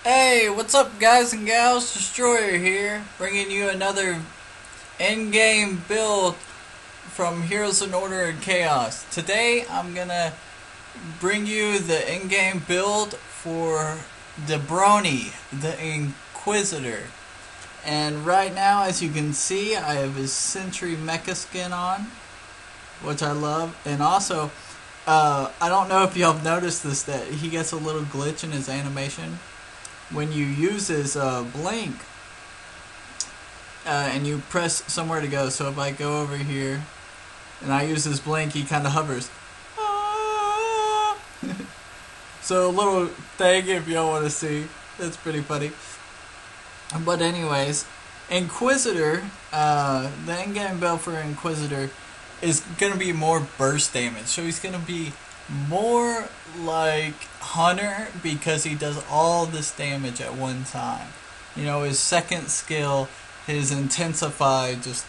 Hey, what's up guys and gals? Destroyer here, bringing you another in-game build from Heroes in Order and Chaos. Today I'm gonna bring you the in-game build for Debronee, the Inquisitor. And right now, as you can see, I have his Sentry Mecha skin on, which I love. And also, I don't know if y'all have noticed this, that he gets a little glitch in his animation when you use his blink and you press somewhere to go. So if I go over here and I use his blink, he kind of hovers. So a little thing if y'all want to see. That's pretty funny. But anyways, Inquisitor, the in-game build for Inquisitor is going to be more burst damage. So he's going to be more like Hunter because he does all this damage at one time. You know, his second skill, his Intensify, just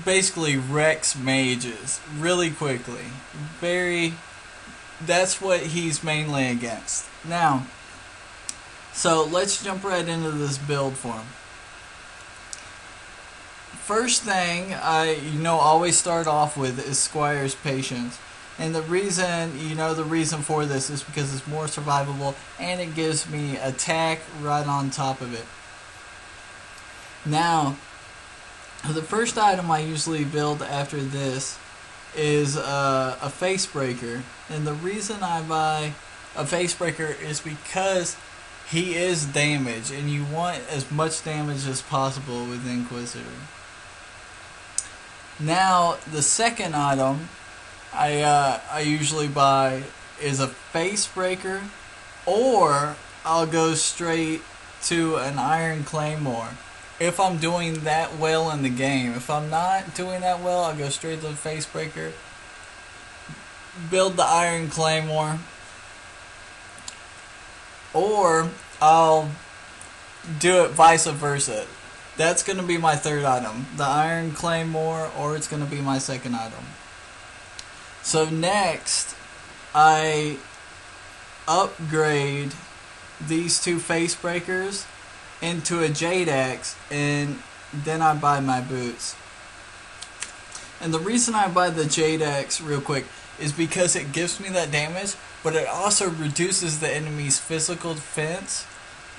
basically wrecks mages really quickly. That's what he's mainly against. Now, so let's jump right into this build for him. First thing I always start off with is Squire's Patience. And the reason for this is because it's more survivable and it gives me attack right on top of it. Now, the first item I usually build after this is a Face Breaker. And the reason I buy a Face Breaker is because he is damage, and you want as much damage as possible with Inquisitor. Now, the second item I usually buy is a Face Breaker, or I'll go straight to an Iron Claymore if I'm doing that well in the game. If I'm not doing that well, I'll go straight to the Face Breaker, build the Iron Claymore, or I'll do it vice versa. That's going to be my third item, the Iron Claymore, or it's going to be my second item. So next, I upgrade these two Face Breakers into a Jade Axe, and then I buy my boots. And the reason I buy the Jade Axe real quick is because it gives me that damage, but it also reduces the enemy's physical defense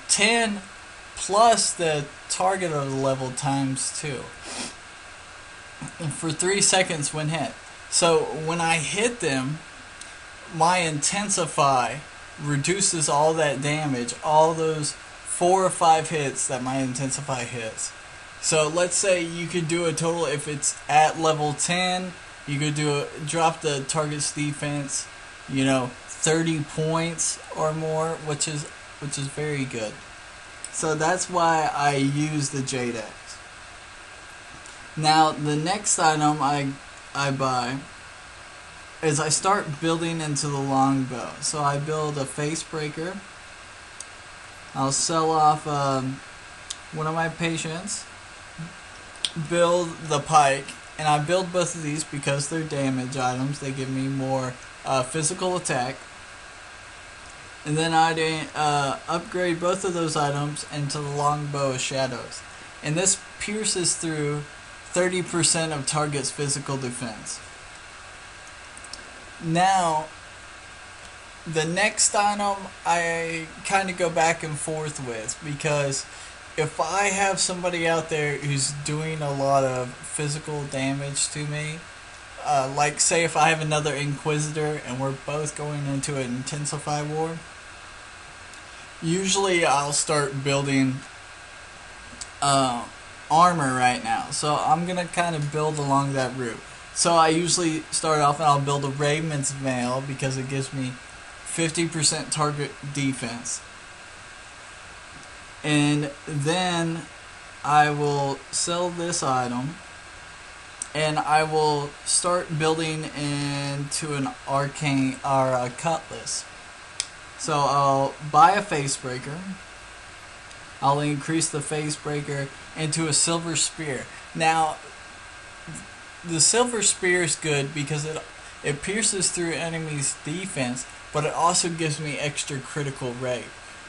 10 plus the target of the level times 2 for 3 seconds when hit. So when I hit them, my Intensify reduces all that damage, all those 4 or 5 hits that my Intensify hits. So let's say you could do a total, if it's at level 10, you could drop the target's defense, 30 points or more, which is very good. So that's why I use the Jade Axe. Now the next item I buy is I start building into the longbow. So I build a Face Breaker. I'll sell off one of my patients, build the pike, and I build both of these because they're damage items. They give me more physical attack. And then I upgrade both of those items into the Longbow of Shadows. And this pierces through 30% of target's physical defense. Now, the next item I kind of go back and forth with, because if I have somebody out there who's doing a lot of physical damage to me, like say if I have another Inquisitor and we're both going into an Intensify war, usually I'll start building armor right now. So I'm going to kind of build along that route. So I usually start off and I'll build a Raven's Mail because it gives me 50% target defense. And then I will sell this item, and I will start building into an arcane or a cutlass. So I'll buy a Face Breaker. I'll increase the Face Breaker into a Silver Spear. Now, the Silver Spear is good because it pierces through enemies' defense, but it also gives me extra critical rate.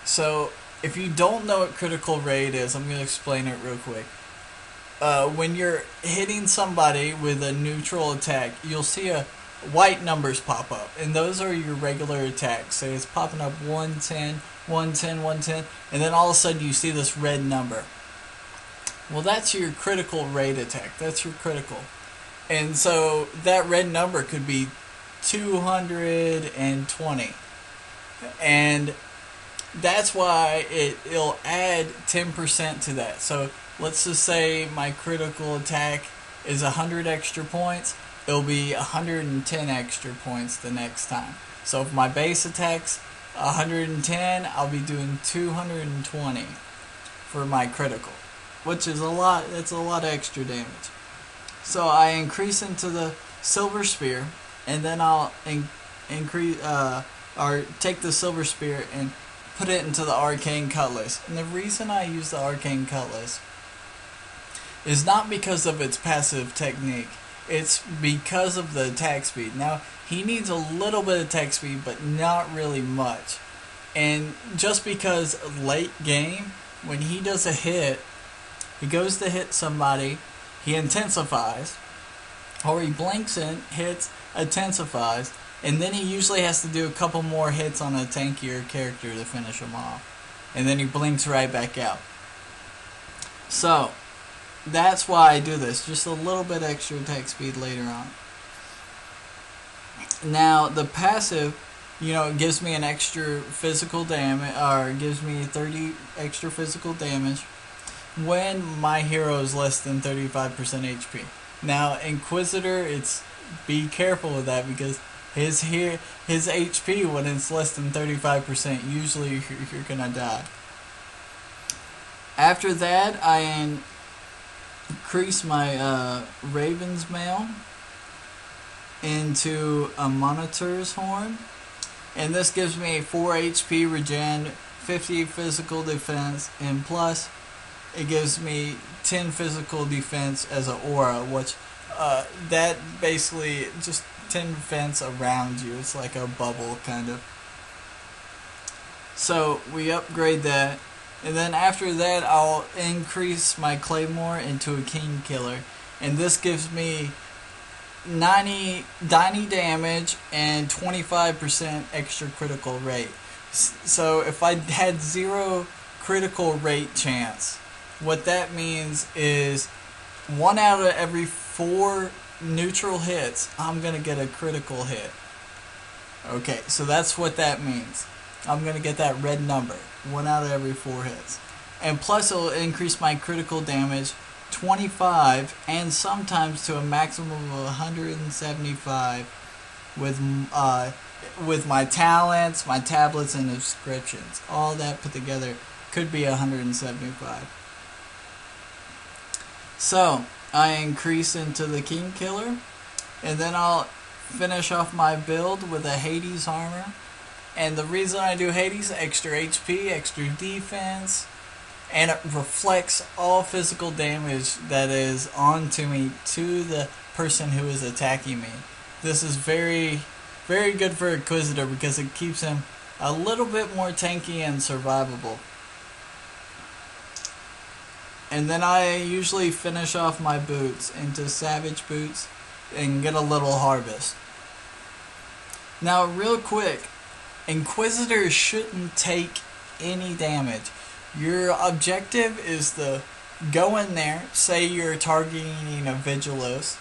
So if you don't know what critical rate is, I'm going to explain it real quick. When you're hitting somebody with a neutral attack, you'll see a white numbers pop up, and those are your regular attacks. So it's popping up 110, 110, 110, and then all of a sudden you see this red number. Well, that's your critical rate attack. That's your critical. And so that red number could be 220. And that's why it'll add 10% to that. So let's just say my critical attack is 100 extra points. It'll be 110 extra points the next time. So if my base attack's 110, I'll be doing 220 for my critical, which is a lot. That's a lot of extra damage. So I increase into the Silver Spear, and then I'll increase or take the Silver Spear and put it into the Arcane Cutlass. And the reason I use the Arcane Cutlass is not because of its passive technique. It's because of the attack speed. Now, he needs a little bit of attack speed, but not really much. And just because late game, when he does a hit, he goes to hit somebody, he intensifies, or he blinks in, hits, intensifies, and then he usually has to do a couple more hits on a tankier character to finish him off. And then he blinks right back out. So, that's why I do this. Just a little bit extra attack speed later on. Now, the passive, it gives me an extra physical damage, or gives me 30 extra physical damage when my hero is less than 35% HP. Now, Inquisitor, be careful with that, because his HP, when it's less than 35%, usually you're gonna die. After that, I increase my Raven's Mail into a Monitor's Horn, and this gives me 4 HP regen, 50 physical defense, and plus it gives me 10 physical defense as an aura, which that basically just 10 defense around you. It's like a bubble kind of. So we upgrade that, and then after that I'll increase my Claymore into a King Killer, and this gives me 90 damage and 25% extra critical rate. So if I had 0 critical rate chance, what that means is 1 out of every 4 neutral hits, I'm going to get a critical hit. Okay, so that's what that means. I'm going to get that red number, 1 out of every 4 hits. And plus it'll increase my critical damage 25, and sometimes to a maximum of 175 with my talents, my tablets, and inscriptions. All that put together could be 175. So I increase into the King Killer, and then I'll finish off my build with a Hades armor. And the reason I do Hades, extra HP, extra defense, and it reflects all physical damage that is onto me to the person who is attacking me. This is very, very good for Inquisitor because it keeps him a little bit more tanky and survivable. And then I usually finish off my boots into Savage Boots and get a little Harvest. Now, real quick, Inquisitors shouldn't take any damage. Your objective is to go in there, say you're targeting a Vigilus,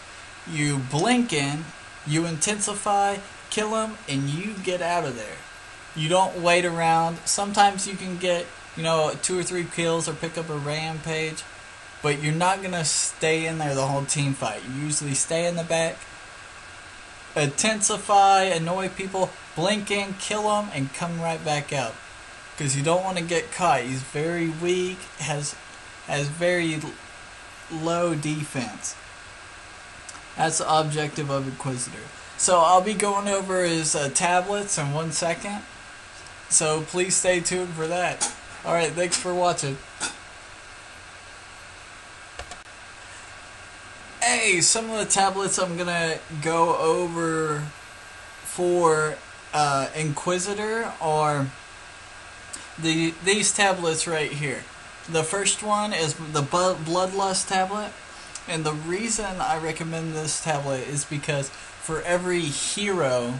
you blink in, you intensify, kill him, and you get out of there. You don't wait around. Sometimes you can get 2 or 3 kills or pick up a rampage, but you're not going to stay in there the whole team fight. You usually stay in the back, intensify, annoy people, blink in, kill them, and come right back out. Because you don't want to get caught. He's very weak, has very low defense. That's the objective of Inquisitor. So I'll be going over his tablets in 1 second. So please stay tuned for that. Alright, thanks for watching. Hey, some of the tablets I'm going to go over for Inquisitor are these tablets right here. The first one is the Bloodlust Tablet, and the reason I recommend this tablet is because for every hero,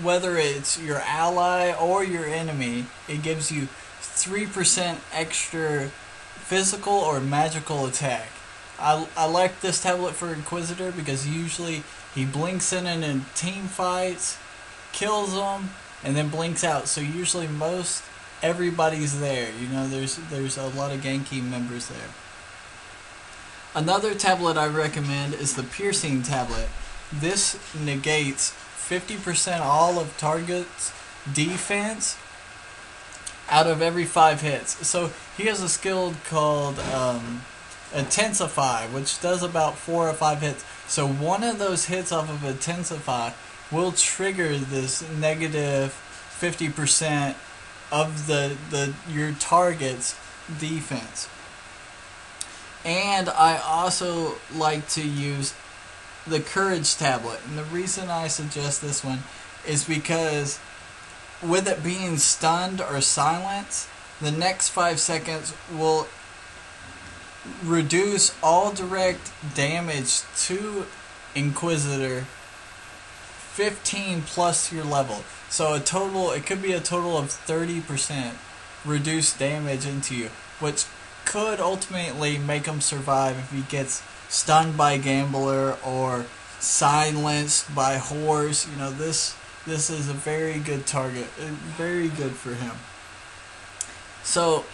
whether it's your ally or your enemy, it gives you 3% extra physical or magical attack. I like this tablet for Inquisitor because usually he blinks in team fights, kills them, and then blinks out. So usually everybody's there. You know, there's a lot of Genki members there. Another tablet I recommend is the Piercing Tablet. This negates 50% all of target's defense out of every 5 hits. So he has a skill called Intensify, which does about 4 or 5 hits. So one of those hits off of Intensify will trigger this negative 50% of your target's defense. And I also like to use the Courage Tablet, and the reason I suggest this one is because with it being stunned or silenced, the next 5 seconds will reduce all direct damage to Inquisitor 15 plus your level. So it could be a total of 30% reduced damage into you, which could ultimately make him survive if he gets stunned by Gambler or silenced by Horse. You know, this is a very good target, very good for him. So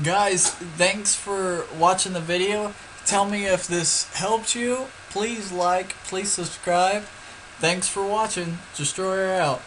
guys, thanks for watching the video. Tell me if this helped you. Please like, please subscribe. Thanks for watching. Destroyer out.